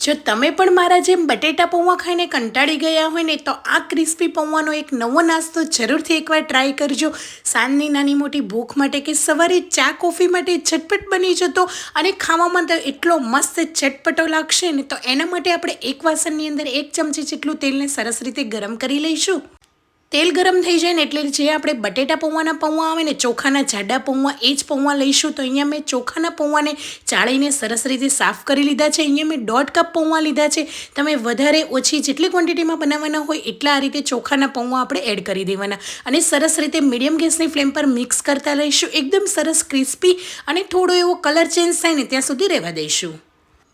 જો તમે પણ મારા જેમ બટેટા પૌવા ખાઈને કંટાળી ગયા હોય ને તો આ ક્રિસ્પી પૌવાનો એક નવો નાસ્તો જરૂરથી એકવાર ટ્રાય કરજો. સાંજની નાની મોટી ભૂખ માટે કે સવારે ચા કોફી માટે ઝટપટ બની જતો અને ખાવામાં તો એટલો મસ્ત ચટપટો લાગશે ને. તો એના માટે આપણે એક વાસણની અંદર 1 ચમચી જેટલું તેલને સરસ રીતે ગરમ કરી લઈશું. તેલ ગરમ થઈ જાય ને એટલે જે આપણે બટેટા પૌવાના પૌવા આવે ને ચોખાના જાડા પૌવા એ જ પૌવા લઈશું. તો અહીંયા મેં ચોખાના પૌવાને ચાળીને સરસ રીતે સાફ કરી લીધા છે. અહીંયા મેં 1.5 કપ પૌવા લીધા છે. તમે વધારે ઓછી જેટલી ક્વોન્ટિટીમાં બનાવવાના હોય એટલા આ રીતે ચોખાના પૌવા આપણે એડ કરી દેવાના અને સરસ રીતે મીડિયમ ગેસની ફ્લેમ પર મિક્સ કરતા લઈશું. એકદમ સરસ ક્રિસ્પી અને થોડો એવો કલર ચેન્જ થાય ને ત્યાં સુધી રહેવા દઈશું.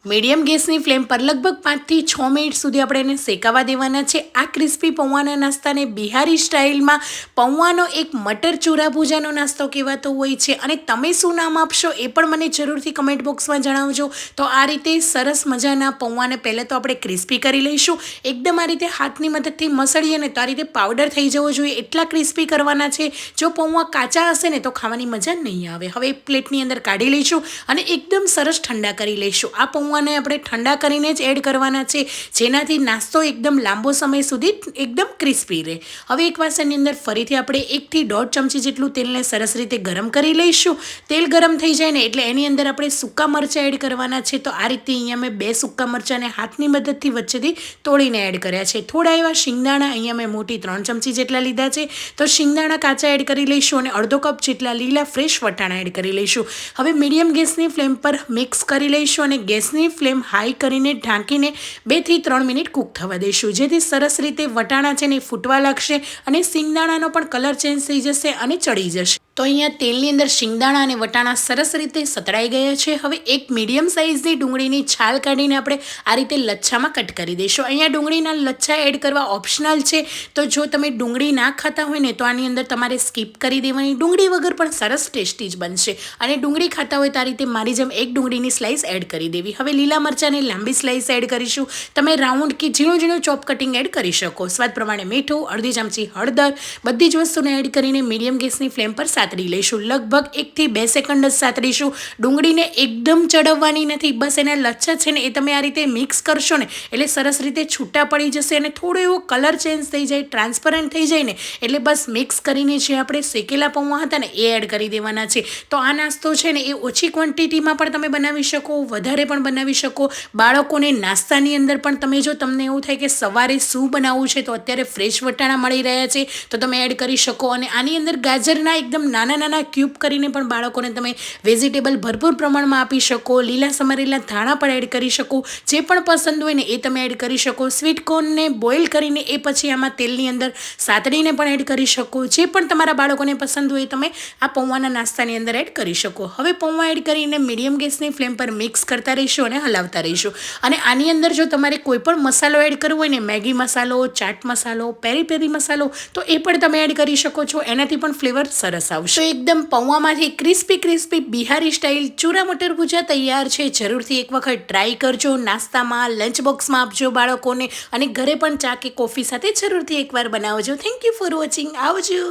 મીડિયમ ગેસની ફ્લેમ પર લગભગ 5 થી 6 મિનિટ સુધી આપણે એને શેકાવા દેવાના છે. આ ક્રિસ્પી પૌવાના નાસ્તાને બિહારી સ્ટાઇલમાં પૌવાનો એક મટર ચૂરા ભૂજાનો નાસ્તો કહેવાતો હોય છે. અને તમે શું નામ આપશો એ પણ મને જરૂરથી કમેન્ટ બોક્સમાં જણાવજો. તો આ રીતે સરસ મજાના પૌવાને પહેલાં તો આપણે ક્રિસ્પી કરી લઈશું. એકદમ આ રીતે હાથની મદદથી મસળીએ ને તો આ રીતે પાવડર થઈ જવો જોઈએ એટલા ક્રિસ્પી કરવાના છે. જો પૌવા કાચા હશે ને તો ખાવાની મજા નહીં આવે. હવે એક પ્લેટની અંદર કાઢી લઈશું અને એકદમ સરસ ઠંડા કરી લઈશું. આ પૌવાને આપણે ઠંડા કરીને જ એડ કરવાના છે જેનાથી નાસ્તો એકદમ લાંબો સમય સુધી એકદમ ક્રિસ્પી રહે. હવે એક વાસણની અંદર ફરીથી આપણે 1 થી 1.5 ચમચી જેટલું તેલને સરસ રીતે ગરમ કરી લઈશું. તેલ ગરમ થઈ જાય ને એટલે એની અંદર આપણે સૂકા મરચાં એડ કરવાના છે. તો આ રીતે અહીંયા મેં 2 સૂકા મરચાંને હાથની મદદથી વચ્ચેથી તોડીને એડ કર્યા છે. થોડા એવા શિંગદાણા અહીંયા મેં મોટી 3 ચમચી જેટલા લીધા છે. તો શિંગદાણા કાચા એડ કરી લઈશું અને અડધો કપ જેટલા લીલા ફ્રેશ વટાણા એડ કરી લઈશું. હવે મીડિયમ ગેસની ફ્લેમ પર મિક્સ કરી લઈશું અને ગેસની ફ્લેમ હાઈ કરીને ઢાંકીને 2 થી 3 મિનિટ કૂક થવા દઈશું. જેથી સરસ રીતે વટાણા છે ને ફૂટવા લાગશે અને શિંગદાણાનો પણ કલર ચેન્જ થઈ જશે અને ચડી જશે. તો અહીંયા તેલની અંદર શિંગદાણા અને વટાણા સરસ રીતે સતળાઈ ગયા છે. હવે એક મીડિયમ સાઇઝની ડુંગળીની છાલ કાઢીને આપણે આ રીતે લચ્છામાં કટ કરી દઈશું. અહીંયા ડુંગળીના લચ્છા એડ કરવા ઓપ્શનલ છે. તો જો તમે ડુંગળી ના ખાતા હોય ને તો આની અંદર તમારે સ્કીપ કરી દેવાની. ડુંગળી વગર પણ સરસ ટેસ્ટી જ બનશે. અને ડુંગળી ખાતા હોય તો આ રીતે મારી જેમ એક ડુંગળીની સ્લાઇસ એડ કરી દેવી. હવે લીલા મરચાંની લાંબી સ્લાઇસ એડ કરીશું. તમે રાઉન્ડ કે ઝીણું ઝીણું ચોપ કટિંગ એડ કરી શકો. સ્વાદ પ્રમાણે મીઠું, અડધી ચમચી હળદર, બધી જ વસ્તુને એડ કરીને મીડિયમ ગેસની ફ્લેમ પર સાતળી લઈશું. લગભગ 1 થી 2 સેકન્ડ જ સાતળીશું. ડુંગળીને એકદમ ચડવવાની નથી. બસ એના લચ્છા છે ને એ તમે આ રીતે મિક્સ કરશો ને એટલે સરસ રીતે છૂટા પડી જશે અને થોડો એવો કલર ચેન્જ થઈ જાય, ટ્રાન્સપરન્ટ થઈ જાય ને એટલે બસ મિક્સ કરીને જે આપણે શેકેલા પૌવા હતા ને એ એડ કરી દેવાના છે. તો આ નાસ્તો છે ને એ ઓછી ક્વોન્ટિટીમાં પણ તમે બનાવી શકો, વધારે પણ બનાવી શકો. બાળકોને નાસ્તાની અંદર પણ તમે જો તમને એવું થાય કે સવારે શું બનાવવું છે તો અત્યારે ફ્રેશ વટાણા મળી રહ્યા છે તો તમે એડ કરી શકો. અને આની અંદર ગાજરના એકદમ નાના નાના ક્યુબ કરીને પણ બાળકોને તમે વેજીટેબલ ભરપૂર પ્રમાણમાં આપી શકો. લીલા સમારેલા ધાણા પણ એડ કરી શકો. જે પણ પસંદ હોય ને એ તમે એડ કરી શકો. સ્વીટ કોર્નને બોઇલ કરીને એ પછી આમાં તેલની અંદર સાતડીને પણ એડ કરી શકો. જે પણ તમારા બાળકોને પસંદ હોય તમે આ પૌવાના નાસ્તાની અંદર એડ કરી શકો. હવે પૌવા એડ કરીને મીડિયમ ગેસની ફ્લેમ પર મિક્સ કરતા રહીશું અને હલાવતા રહીશું. અને આની અંદર જો તમારે કોઈ પણ મસાલો એડ કરવો હોય ને, મેગી મસાલો, ચાટ મસાલો, પેરી પેરી મસાલો, તો એ પણ તમે એડ કરી શકો છો. એનાથી પણ ફ્લેવર સરસ આવશે. તો એકદમ પૌવામાંથી ક્રિસ્પી બિહારી સ્ટાઇલ ચૂરા મટર ભૂજા તૈયાર છે. જરૂરથી એક વખત ટ્રાય કરજો. નાસ્તામાં, લંચ બોક્સમાં આપજો બાળકોને અને ઘરે પણ ચા કે કોફી સાથે જરૂરથી એકવાર બનાવજો. Thank you for watching. આવજો.